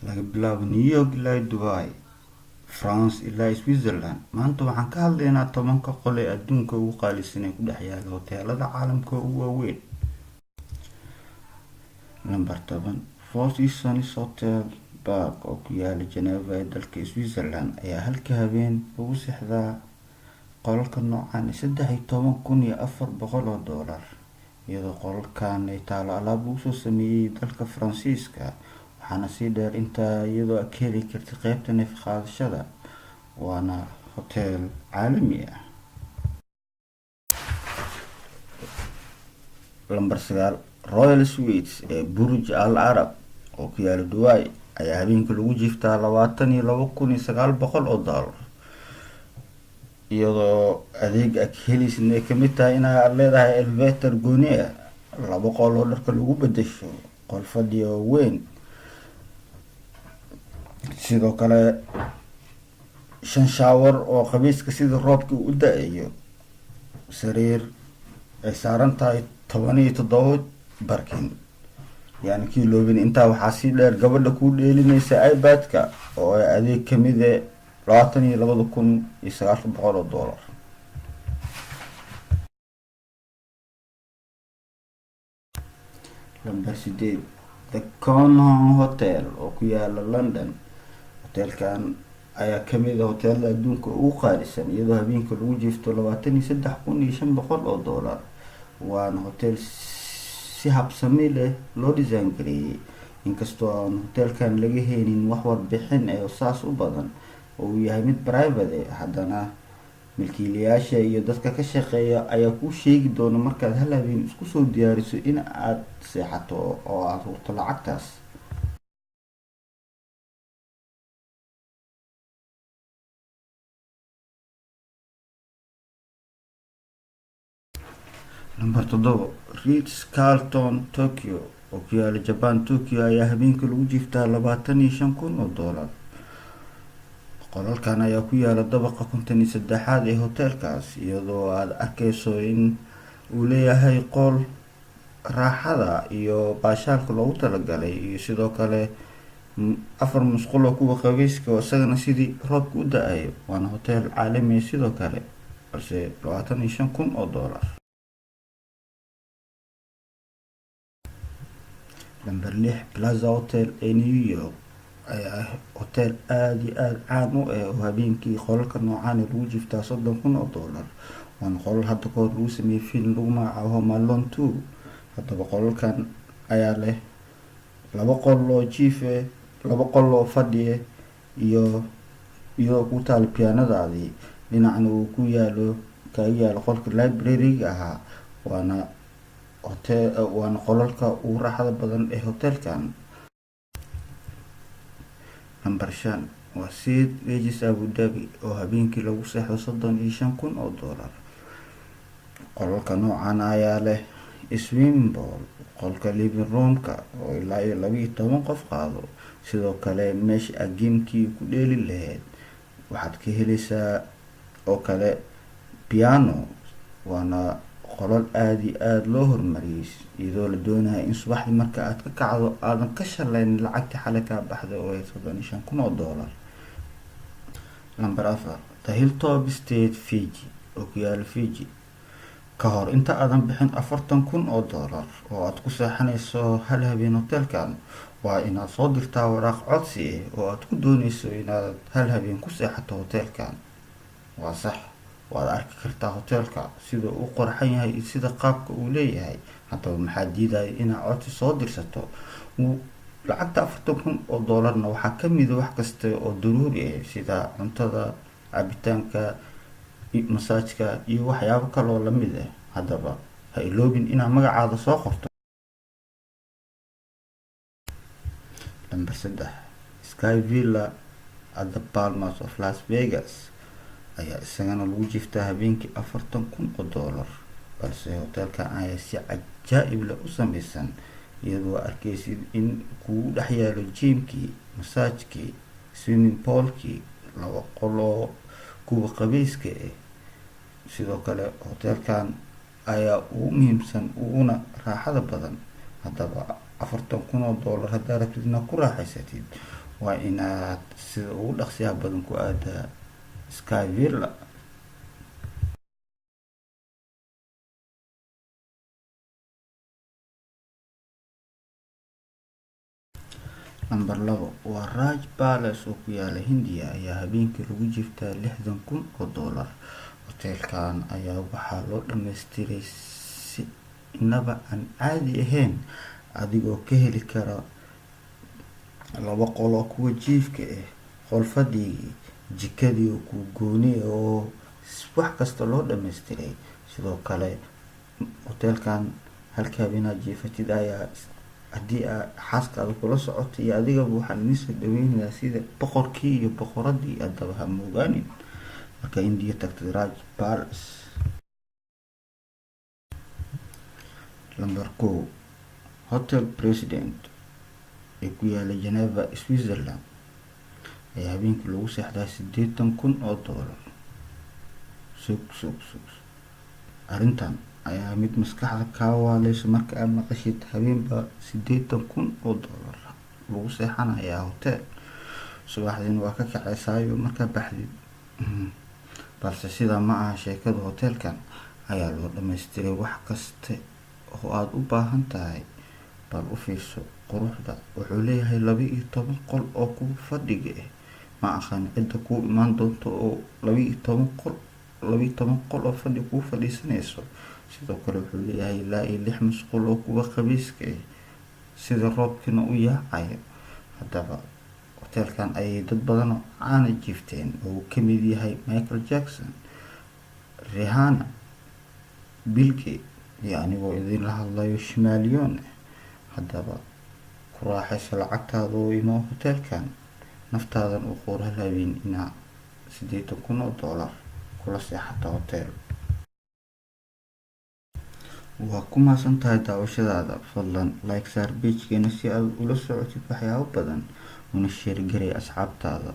laga bilaabo New York ilaa Dubai, France ilaa Switzerland. Maanta waxaan ka hadlaynaa 10 qol ee adduunka ugu qaalisan ee ku dhex yaala hoteelada caalamka ugu waaweyn. Number 10, Four Seasons Hotel Park oo ku yaala Geneva ee dalka Switzerland ayaa halka habeen lagu seexdaa qolalka noocan $13,400, iyadoo qolalkan ay taalo alaab lagu soo sameeyay dalka Faransiiska. waxaana sii dheer intaa iyadoo aad ka heli kartid qaybta neef qaadashada, waana hotel caalami ah. Lambar 9, Royal Suites ee Burj Al Arab oo ku yaala Dubai ayaa habeenkii lagu jiiftaa $22,900, iyadoo adeeg aad ka helaysid ay kamid tahay inaad leedahay elevator gooni ah, 2 qol oo dharka lagu bedesho, qol fadhi oo weyn, sidoo kale 5 shower oo qabiiska sida roobka u da'ayo, sariir ay saaran tahay 17 barkin. yani kii loobin intaa waxaa sii dheer gabadha ku dheelinaysa iPad-ka oo ay adeeg kamid ah $22,900. Lambar 8, The Connaught Hotel oo ku yaala London. hoteelkan ayaa kamid ah hoteelada adduunka ugu qaalisan, iyadoo habeenkii lagu jiifto $23,500. waana hotel si habsami leh loo design gareeyay, inkastoo aan hoteelkan laga helin wax warbixin oo saas u badan oo uu yahay mid private ah, haddana milkiilayaasha iyo dadka ka shaqeeya ayaa kuu sheegi doona markaad hal habeen isku soo diyaariso in aad seexato oo aad hurto lacagtaas. Number 7, Ritz-Carlton Tokyo oo ku yaala Japan. Tokyo ayaa habeenkii lagu jiiftaa $25,000. qolalkan ayaa ku yaala dabaqa 53aad ee hoteelkaas, iyadoo aad arkayso in uu leeyahay qol raaxada iyo baashaalka loogu talagalay, iyo sidoo kale 4 musqulo kuwa qabayska oo isagana sidii roobka u da'ayo. waana hotel caalami ah sidoo kale, balse $25,000. Number 6, Plaza Hotel ee New York ayaa ah hotel aad iyo aad caan u ah oo habeenkii qolalka noocan lagu jiiftaa $30,000. waana qolal hadda kahor lagu sameeyay film lagu magacaabo Home Alone 2. haddaba qolalkan ayaa leh 2 qol oo jiif ah, 2 qol oo fadhi ah, iyadoo ku taal piyaanadaadii dhinacna uu kaga yaalo qolka library-ga ahaa. waana qolalka ugu raaxada badan ee hoteelkan. Number 5, waa St. Regis Abu Dhabi oo habeenkii lagu seexdo $35,000. qolalka noocan ayaa leh swimming pool, qolka living room-ka oo ilaa 12 qof qaado, sidoo kale meesha aad gamekii ku dheeli lahayd. waxaad ka helaysaa oo kale piano. waana qolal aad iyo aad loo horumariyay, iyadoo la doonayo in subaxdii marka aad ka kacdo aadan ka shalayn lacagtii xalay kaa baxday oo ay $35,000. Number 4, The Hilltop Estate Fiji oo ku yaala Fiji. ka hor inta aadan bixin $40,000 oo aad ku seexanayso hal habeen hoteelkan, waa inaad soo dirtaa waraaq codsi ah oo aad ku doonayso inaad hal habeen ku seexato hoteelkan. waa sax, waad arki kartaa hoteelka sida uu qurxan yahay iyo sida qaabka uu leeyahay. haddaba maxaa diidaya inaad codsi soo dirsato? lacagta $40,000na waxaa kamid ah wax kasta oo daruuri ah sida cuntada, cabitaanka, masaajka iyo waxyaabo kale oo lamid ah. haddaba ha iloobin inaad magacaada soo qorto. Number 3, Sky Villa at the Palms of Las Vegas ayaa isagana lagu jiiftaa habeenkii $40,000, balse hoteelkan ayaa si cajaa'ib leh u sameysan, iyadoo arkaysid in kugu dhex yaalo gymkii, masaajkii, swimming poolkii, 2 qol oo kuwa qabayska ah. sidoo kale hoteelkan ayaa ugu muhiimsan uguna raaxada badan. haddaba $40,000 haddaad rabtid inaad ku raaxaysatid, waa inaad sida ugu dhaqsiyaha badan ku aadaa Sky Villa. Lambar labo waa Raj Palace oo ku yaala Hindiya ayaa habeenkii lagu jiftaa $60,000. Hoteelkan ayaa waxaa loo dhammaystiray si inaba aan caadi ahayn, adigoo ka heli kara 2 qol oo kuwa jiifka ah, qol fadhigii, jikadii oo kuu gooni ah oo wax kasta loo dhammaystiray. Sidoo kale hoteelkan halka habeenaad jiifatid ayaa haddii aad xaaskaada kula socoto iyo adigaba waxaan idin soo dhaweynayaa sida boqorkii iyo boqoradii, haddaba ha moogaanin marka Indiya tagtay Raj Palace. Lambar 1 Hotel President ee ku yaala Geneva, Switzerland ayaa habeenkii lagu seexdaa $80,000. Sug arrintan ayaa mid maskaxda kaa waaleyso marka aad maqashid habeenba $80,000 lagu seexanayaa hotel. Subaxdiina waa ka kaceysaayo markaa baxdid. Balse sidaa ma aha sheekada. Hoteelkan ayaa loo dhammaystiray wax kasta oo aad u baahan tahay. Bal u fiirso quruxda. Wuxuu leeyahay 12 qol oo kuwa fadhiga ah. Ma aqaan cidda kuu imaan doonto oo 12 qol oo fadhi kuu fadhiisanayso. Sidoo kale wuxuu leeyahay ilaa 6 musqul oo kuwa qabiiska ah sida roobkina u yaacayo. Haddaba hoteelkan ayay dad badan oo caana jiifteen oo uu ka mid yahay Michael Jackson, Rihanna, Bill Gates iyo anigoo idinla hadlayo Shimaliyon. Haddaba ku raaxayso lacagtaada oo imo hoteelkan, naftaadan u quur hal habeen inaa $80,000 kula seexato hotel. Waa ku mahadsantahay daawashadaada. Fadlan like saar page-keena si aad ula socotid waxyaabo badan, una share garee asxaabtaada.